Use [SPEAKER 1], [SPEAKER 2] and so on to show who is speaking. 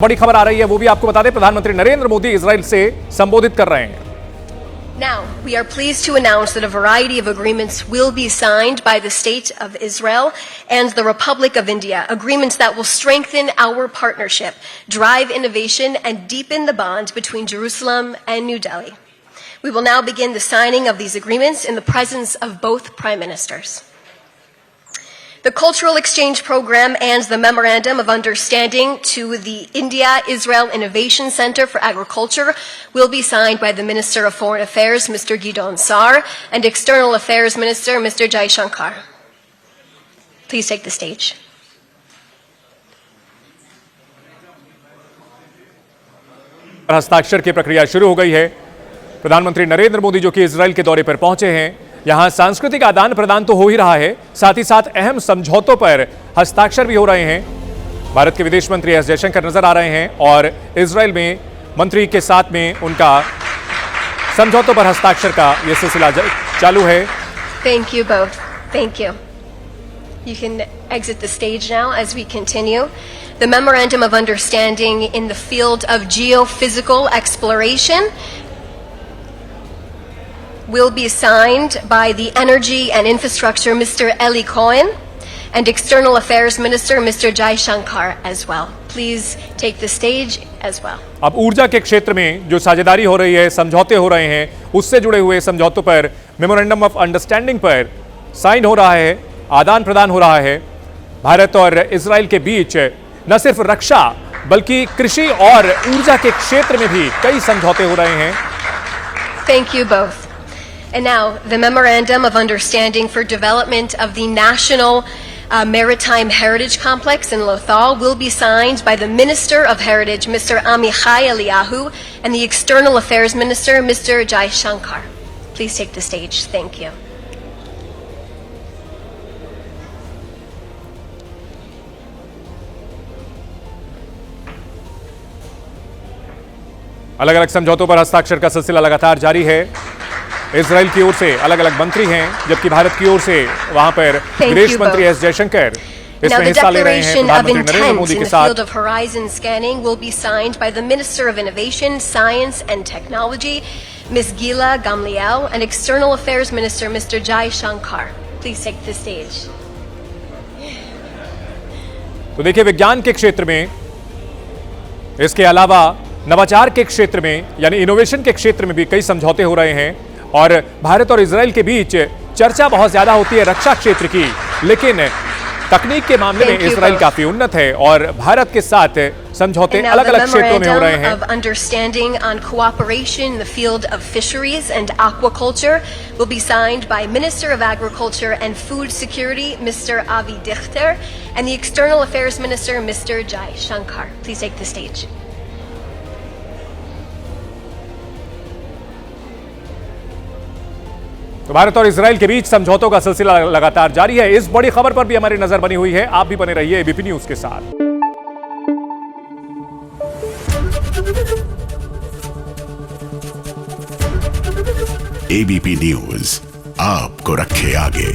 [SPEAKER 1] बड़ी खबर आ रही है, वो भी आपको बता दें। प्रधानमंत्री नरेंद्र मोदी इजराइल से संबोधित कर रहे हैं।
[SPEAKER 2] Now, we are pleased to announce that a variety of agreements will be signed by the State of Israel and the Republic of India, agreements that will strengthen our partnership, drive innovation, and deepen the bond between Jerusalem and New Delhi. We will now begin the signing of these agreements in the presence of both Prime Ministers. The Cultural Exchange Program and the Memorandum of Understanding to the India-Israel Innovation Center for Agriculture will be signed by the Minister of Foreign Affairs, Mr. Gideon Sa'ar, and External Affairs Minister, Mr. Jai Shankar. Please take the stage.
[SPEAKER 1] हस्ताक्षर की प्रक्रिया शुरू हो गई है। प्रधानमंत्री नरेंद्र मोदी जो कि इजराइल के दौरे पर पहुंचे हैं, यहां सांस्कृतिक आदान प्रदान तो हो ही रहा है, साथ ही साथ अहम समझौतों पर हस्ताक्षर भी हो रहे हैं। भारत के विदेश मंत्री एस जयशंकर नजर आ रहे हैं और इजराइल में मंत्री के साथ में उनका समझौतों पर हस्ताक्षर का यह सिलसिला चालू है।
[SPEAKER 2] Thank you both. Thank you. You can exit the stage now as we continue. The Memorandum of Understanding in the field of geophysical exploration will be signed by the Energy and Infrastructure Mr. Eli Cohen and External Affairs Minister Mr. Jai Shankar as well. Please take the stage as well.
[SPEAKER 1] अब ऊर्जा के क्षेत्र में जो साझेदारी हो रही है, समझौते हो रहे हैं, उससे जुड़े हुए समझौतों पर मेमोरेंडम ऑफ अंडरस्टैंडिंग पर साइन हो रहा है, आदान प्रदान हो रहा है। भारत और इजराइल के बीच न सिर्फ रक्षा बल्कि कृषि और ऊर्जा के क्षेत्र में भी कई समझौते हो रहे हैं।
[SPEAKER 2] Thank you both. And now, the Memorandum of Understanding for Development of the National Maritime Heritage Complex in Lothal will be signed by the Minister of Heritage, Mr. Amichai Eliyahu, and the External Affairs Minister, Mr. Jai Shankar. Please take the stage. Thank you.
[SPEAKER 1] अलग अलग समझौतों पर हस्ताक्षर का सिलसिला लगातार जारी है। इजराइल की ओर से अलग अलग मंत्री हैं, जबकि भारत की ओर से वहां पर विदेश मंत्री एस जयशंकर इसमें हिस्सा ले रहे हैं। प्रधानमंत्री नरेंद्र मोदी के साथ
[SPEAKER 2] field of horizon scanning will be signed by the Minister of Innovation, Science and Technology, Ms. Gila Gamliel, and External Affairs Minister Mr. Jai Shankar. Please take the stage.
[SPEAKER 1] तो देखिए, विज्ञान के क्षेत्र में, इसके अलावा नवाचार के क्षेत्र में यानी इनोवेशन के क्षेत्र में भी कई समझौते हो रहे हैं और भारत और इजराइल के बीच चर्चा बहुत ज्यादा होती है रक्षा क्षेत्र की, लेकिन तकनीक के मामले में इजराइल काफी उन्नत है और भारत के साथ समझौते अलग अलग क्षेत्रों में हो रहे हैं।
[SPEAKER 2] Understanding on cooperation in the field of fisheries and aquaculture will be signed by Minister of Agriculture and Food Security Mr. Avi Dichter and the External Affairs Minister Mr. Jai Shankar. Please take the stage.
[SPEAKER 1] तो भारत और Israel के बीच समझौतों का सिलसिला लगातार जारी है। इस बड़ी खबर पर भी हमारी नजर बनी हुई है। आप भी बने रहिए एबीपी न्यूज के साथ।
[SPEAKER 3] एबीपी न्यूज आपको रखे आगे।